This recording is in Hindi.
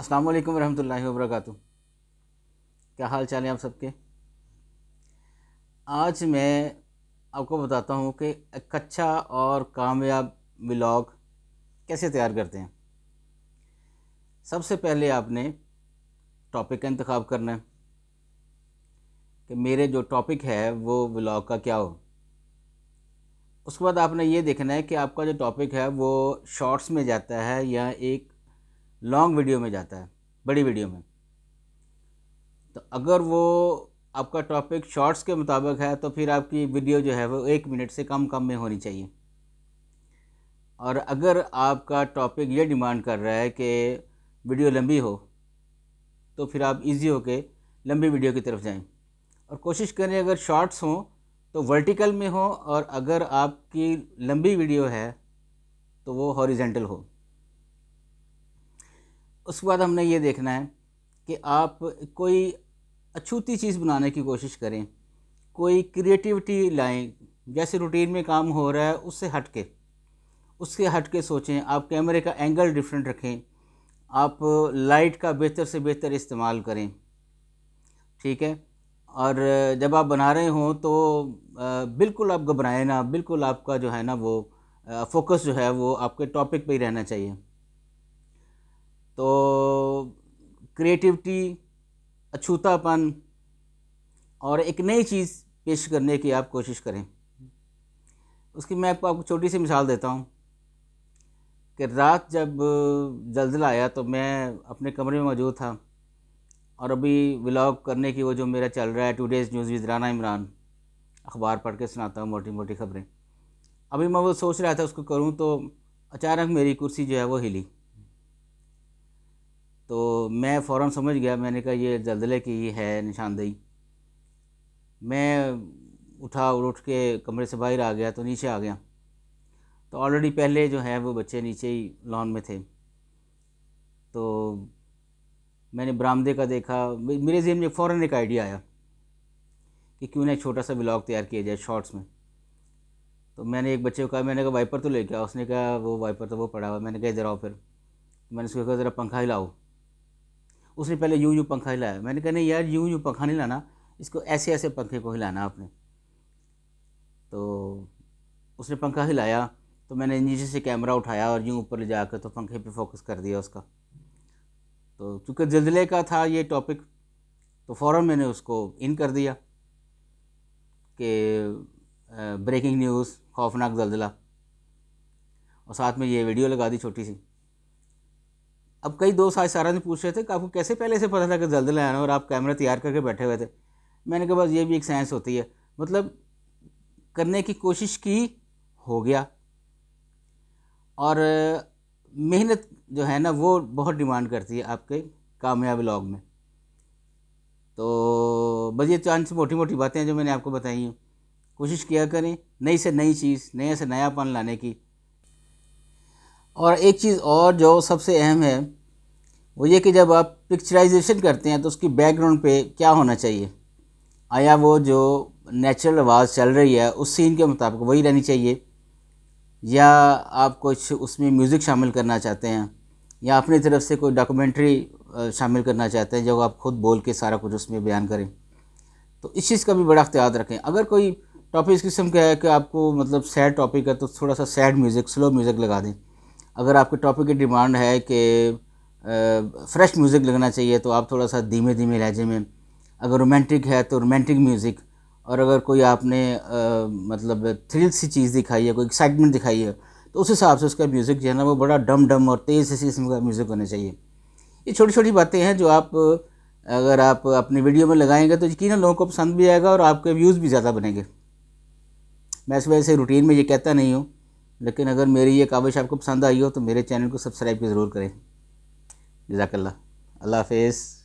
अस्सलाम वालेकुम रहमतुल्लाहि व बरकातुहू। क्या हाल चाल है आप सबके। आज मैं आपको बताता हूँ कि एक अच्छा और कामयाब व्लॉग कैसे तैयार करते हैं। सबसे पहले आपने टॉपिक का इंतखाब करना है कि मेरे जो टॉपिक है वो व्लॉग का क्या हो। उसके बाद आपने ये देखना है कि आपका जो टॉपिक है वो शॉर्ट्स में जाता है या एक लॉन्ग वीडियो में जाता है, बड़ी वीडियो में। तो अगर वो आपका टॉपिक शॉर्ट्स के मुताबिक है तो फिर आपकी वीडियो जो है वो 1 मिनट से कम में होनी चाहिए। और अगर आपका टॉपिक ये डिमांड कर रहा है कि वीडियो लंबी हो तो फिर आप इजी होके लंबी वीडियो की तरफ जाएं। और कोशिश करें अगर शॉर्ट्स हों तो वर्टिकल में हो, और अगर आपकी लंबी वीडियो है तो वो हॉरिजेंटल हो। उसके बाद हमने ये देखना है कि आप कोई अछूती चीज़ बनाने की कोशिश करें, कोई क्रिएटिविटी लाएं। जैसे रूटीन में काम हो रहा है उससे हट के सोचें। आप कैमरे का एंगल डिफरेंट रखें, आप लाइट का बेहतर से बेहतर इस्तेमाल करें, ठीक है। और जब आप बना रहे हों तो बिल्कुल आप घबराएं ना, बिल्कुल आपका जो है ना वो फोकस जो है वो आपके टॉपिक पे ही रहना चाहिए। तो क्रिएटिविटी, अछूतापन और एक नई चीज़ पेश करने की आप कोशिश करें। उसकी मैं आपको छोटी सी मिसाल देता हूँ कि रात जब ज़लज़ला आया तो मैं अपने कमरे में मौजूद था, और अभी व्लॉग करने की वो जो मेरा चल रहा है today's news with Rana Imran, अखबार पढ़ के सुनाता हूँ मोटी मोटी खबरें। अभी मैं वो सोच रहा था उसको करूँ तो अचानक मेरी कुर्सी जो है वो हिली। तो मैं फ़ौरन समझ गया, मैंने कहा ये ज़लज़ले की है निशानदेही। मैं उठ के कमरे से बाहर आ गया तो नीचे आ गया, तो ऑलरेडी पहले जो है वो बच्चे नीचे ही लॉन में थे। तो मैंने बरामदे का देखा, मेरे ज़हन में फ़ौरन एक आइडिया आया कि क्यों ना एक छोटा सा व्लॉग तैयार किया जाए शॉर्ट्स में। तो मैंने एक बच्चे को कहा, मैंने कहा वाइपर तो लेके आओ। उसने कहा वो वाइपर तो वो पड़ा हुआ। मैंने कहा इधर आओ। फिर मैंने उसको कहा ज़रा पंखा हिलाओ। उसने पहले यूं यूं पंखा हिलाया। मैंने कहा नहीं यार, यूं यूं पंखा नहीं हिलाना, इसको ऐसे ऐसे पंखे को हिलाना आपने। तो उसने पंखा हिलाया, तो मैंने नीचे से कैमरा उठाया और यूं ऊपर ले जाकर तो पंखे पे फोकस कर दिया उसका। तो चूँकि ज़लज़ले का था ये टॉपिक, तो फ़ौरन मैंने उसको इन कर दिया कि ब्रेकिंग न्यूज़, खौफनाक ज़लज़ला, और साथ में ये वीडियो लगा दी छोटी सी। अब कई दोस्त आज सारा दिन पूछ रहे थे कि आपको कैसे पहले से पता था कि ज़लज़ला आना और आप कैमरा तैयार करके बैठे हुए थे। मैंने कहा बस ये भी एक साइंस होती है, मतलब करने की कोशिश की, हो गया। और मेहनत जो है ना वो बहुत डिमांड करती है आपके कामयाब व्लॉग में। तो बस ये चांद मोटी मोटी बातें हैं जो मैंने आपको बताई हैं। कोशिश किया करें नई से नई चीज़, नए से नयापन लाने की। और एक चीज़ और जो सबसे अहम है वो ये कि जब आप पिक्चराइजेशन करते हैं तो उसकी बैकग्राउंड पे क्या होना चाहिए। आया वो जो नेचुरल आवाज़ चल रही है उस सीन के मुताबिक वही रहनी चाहिए, या आप कुछ उसमें म्यूज़िक शामिल करना चाहते हैं, या अपनी तरफ से कोई डॉक्यूमेंट्री शामिल करना चाहते हैं जो आप खुद बोल के सारा कुछ उसमें बयान करें। तो इस चीज़ का भी बड़ा ख्याल रखें। अगर कोई टॉपिक इस किस्म का है कि आपको मतलब सैड टॉपिक है तो थोड़ा सा सैड म्यूज़िक, स्लो म्यूज़िक लगा दें। अगर आपके टॉपिक की डिमांड है कि फ्रेश म्यूज़िक लगना चाहिए तो आप थोड़ा सा धीमे धीमे लहजे में। अगर रोमांटिक है तो रोमांटिक म्यूज़िक। और अगर कोई आपने मतलब थ्रिल सी चीज़ दिखाई है, कोई एक्साइटमेंट दिखाई है, तो उस हिसाब से उसका म्यूज़िक जो है ना वो बड़ा डम डम और तेज़ इसी किस्म का म्यूज़िक होना चाहिए। ये छोटी छोटी बातें हैं जो आप अगर आप अपनी वीडियो में लगाएंगे तो यकीनन लोगों को पसंद भी आएगा और आपके व्यूज़ भी ज़्यादा बनेंगे। मैं इस वजह से रूटीन में ये कहता नहीं हूँ, लेकिन अगर मेरी ये काविश आपको पसंद आई हो तो मेरे चैनल को सब्सक्राइब ज़रूर करें। जज़ाकल्लाह। अल्लाह हाफ़िज़।